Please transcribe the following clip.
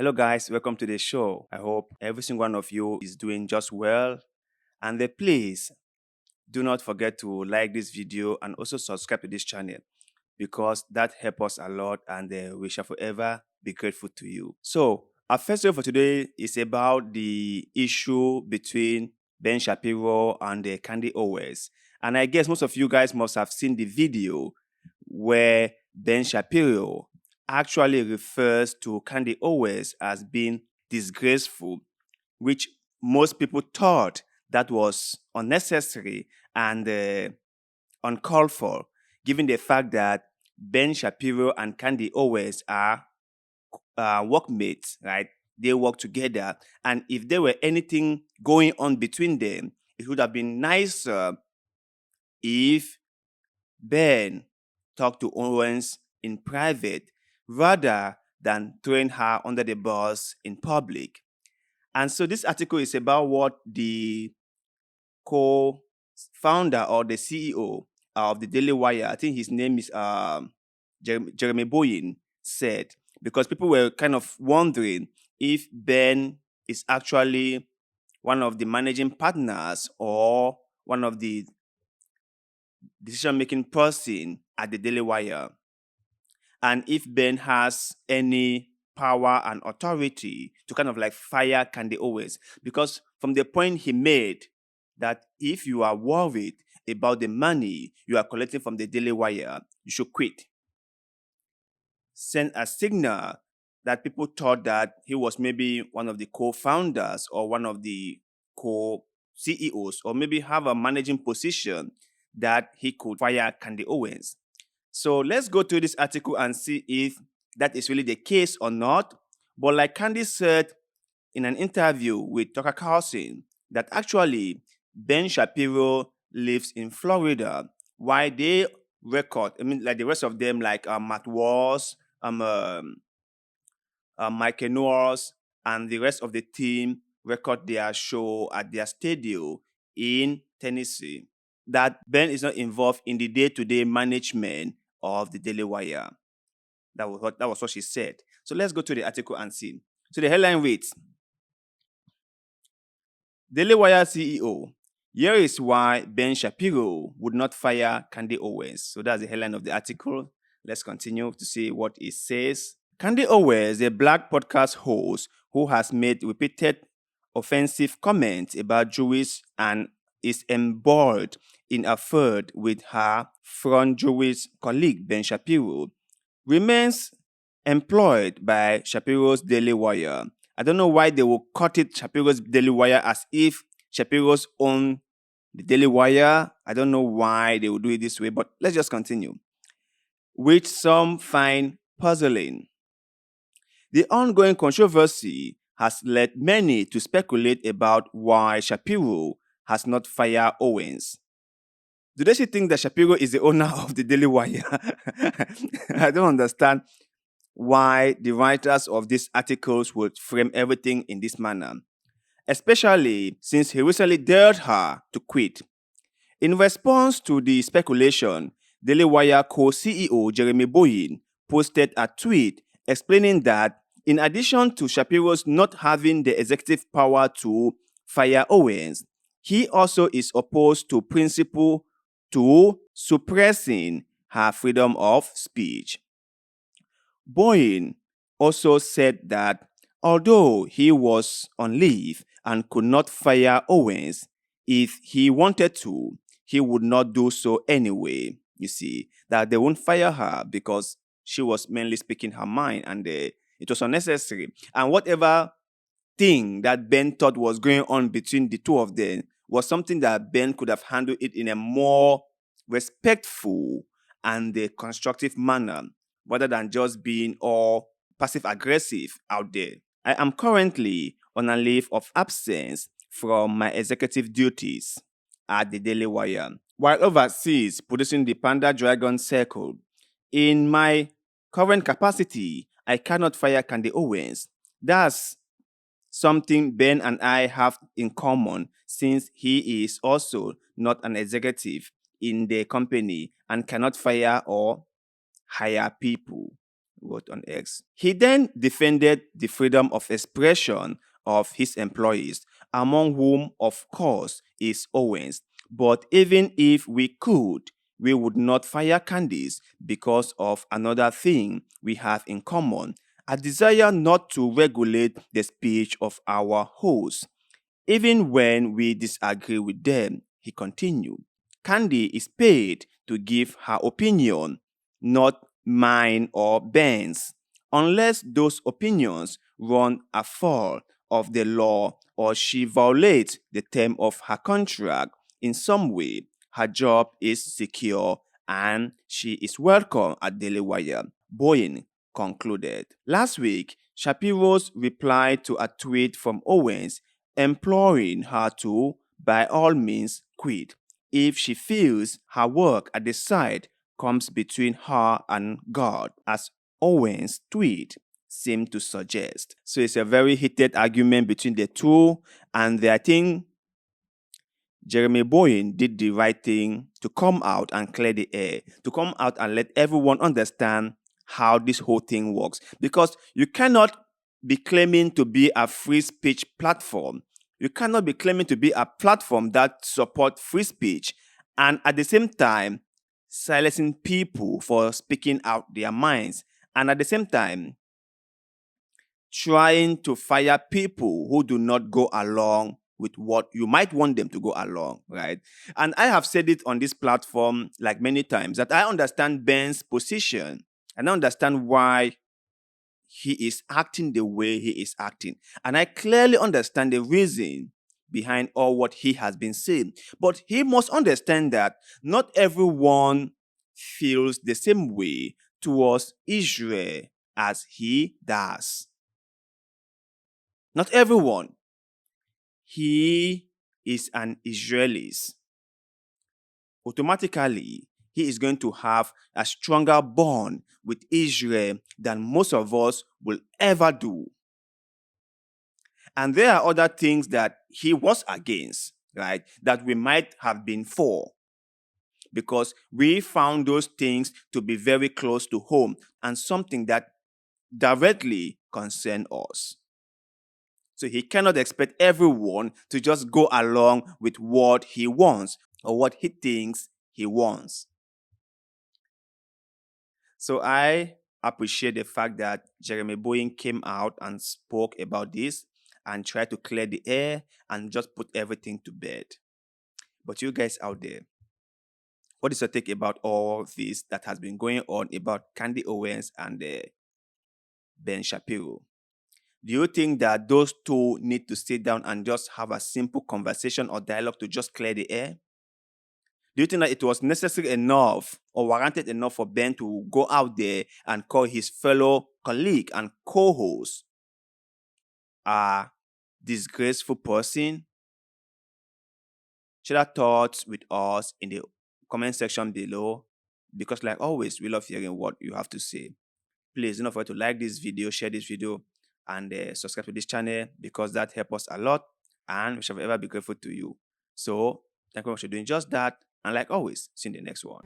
Hello, guys. Welcome to the show. I hope every single one of you is doing just well. And please do not forget to like this video and also subscribe to this channel because that helps us a lot and we shall forever be grateful to you. So, our first video for today is about the issue between Ben Shapiro and Candy Owens. And I guess most of you guys must have seen the video where Ben Shapiro actually refers to Candy Owens as being disgraceful, which most people thought that was unnecessary and uncalled for, given the fact that Ben Shapiro and Candy Owens are workmates, right? They work together. And if there were anything going on between them, it would have been nicer if Ben talked to Owens in private rather than throwing her under the bus in public. And so this article is about what the co-founder or the CEO of the Daily Wire, I think his name is Jeremy Bowen, said, because people were kind of wondering if Ben is actually one of the managing partners or one of the decision-making person at the Daily Wire, and if Ben has any power and authority to kind of like fire Candy Owens. Because from the point he made that if you are worried about the money you are collecting from the Daily Wire, you should quit. Send a signal that people thought that he was maybe one of the co-founders or one of the co-CEOs or maybe have a managing position that he could fire Candy Owens. So let's go through this article and see if that is really the case or not. But like Candace said in an interview with Tucker Carlson, that actually Ben Shapiro lives in Florida, while they record, like the rest of them, like Matt Walsh, Mike Norris, and the rest of the team record their show at their studio in Tennessee. That Ben is not involved in the day-to-day management of the Daily Wire. That was what she said. So let's go to the article and see. So the headline reads, Daily Wire CEO, here is why Ben Shapiro would not fire Candy Owens. So that's the headline of the article. Let's continue to see what it says. Candy Owens, a black podcast host who has made repeated offensive comments about Jewish and is embroiled in a feud with her front Jewish colleague Ben Shapiro, remains employed by Shapiro's Daily Wire. I don't know why they will cut it Shapiro's Daily Wire as if Shapiro's own the Daily Wire. I don't know why they will do it this way, but let's just continue. Which some find puzzling. The ongoing controversy has led many to speculate about why Shapiro has not fired Owens. Do they still think that Shapiro is the owner of the Daily Wire? I don't understand why the writers of these articles would frame everything in this manner, especially since he recently dared her to quit. In response to the speculation, Daily Wire co-CEO Jeremy Bowen posted a tweet explaining that in addition to Shapiro's not having the executive power to fire Owens, he also is opposed to principle to suppressing her freedom of speech. Bowen also said that although he was on leave and could not fire Owens, if he wanted to, he would not do so anyway. You see, that they won't fire her because she was mainly speaking her mind and it was unnecessary. And whatever thing that Ben thought was going on between the two of them was something that Ben could have handled it in a more respectful and a constructive manner rather than just being all passive aggressive out there. I am currently on a leave of absence from my executive duties at the Daily Wire while overseas producing the Panda Dragon Circle. In my current capacity, I cannot fire Candy Owens. That's something Ben and I have in common since he is also not an executive in the company and cannot fire or hire people. wrote on X. He then defended the freedom of expression of his employees, among whom, of course, is Owens. But even if we could, we would not fire Candace because of another thing we have in common, a desire not to regulate the speech of our hosts. Even when we disagree with them, he continued, Candy is paid to give her opinion, not mine or Ben's, unless those opinions run afoul of the law or she violates the term of her contract in some way. Her job is secure and she is welcome at Daily Wire. Boeing concluded. Last week, Shapiro's reply to a tweet from Owens imploring her to, by all means, quit if she feels her work at the site comes between her and God, as Owens' tweet seemed to suggest. So it's a very heated argument between the two, and I think Jeremy Boyne did the right thing to come out and clear the air, to come out and let everyone understand how this whole thing works. Because you cannot be claiming to be a free speech platform. You cannot be claiming to be a platform that supports free speech and at the same time silencing people for speaking out their minds. And at the same time, trying to fire people who do not go along with what you might want them to go along, right? And I have said it on this platform like many times that I understand Ben's position and I understand why he is acting the way he is acting. And I clearly understand the reason behind all what he has been saying. But he must understand that not everyone feels the same way towards Israel as he does. Not everyone. He is an Israelis. Automatically, he is going to have a stronger bond with Israel than most of us will ever do. And there are other things that he was against, right, that we might have been for, because we found those things to be very close to home and something that directly concern us. So he cannot expect everyone to just go along with what he wants or what he thinks he wants. So I appreciate the fact that Jeremy Boyne came out and spoke about this and tried to clear the air and just put everything to bed. But you guys out there, what is your take about all this that has been going on about Candy Owens and Ben Shapiro? Do you think that those two need to sit down and just have a simple conversation or dialogue to just clear the air? Do you think that it was necessary enough or warranted enough for Ben to go out there and call his fellow colleague and co-host a disgraceful person? Share your thoughts with us in the comment section below, because like always, we love hearing what you have to say. Please do not forget to like this video, share this video, and subscribe to this channel, because that helps us a lot and we shall ever be grateful to you. So thank you very much for doing just that, and like always, see you in the next one.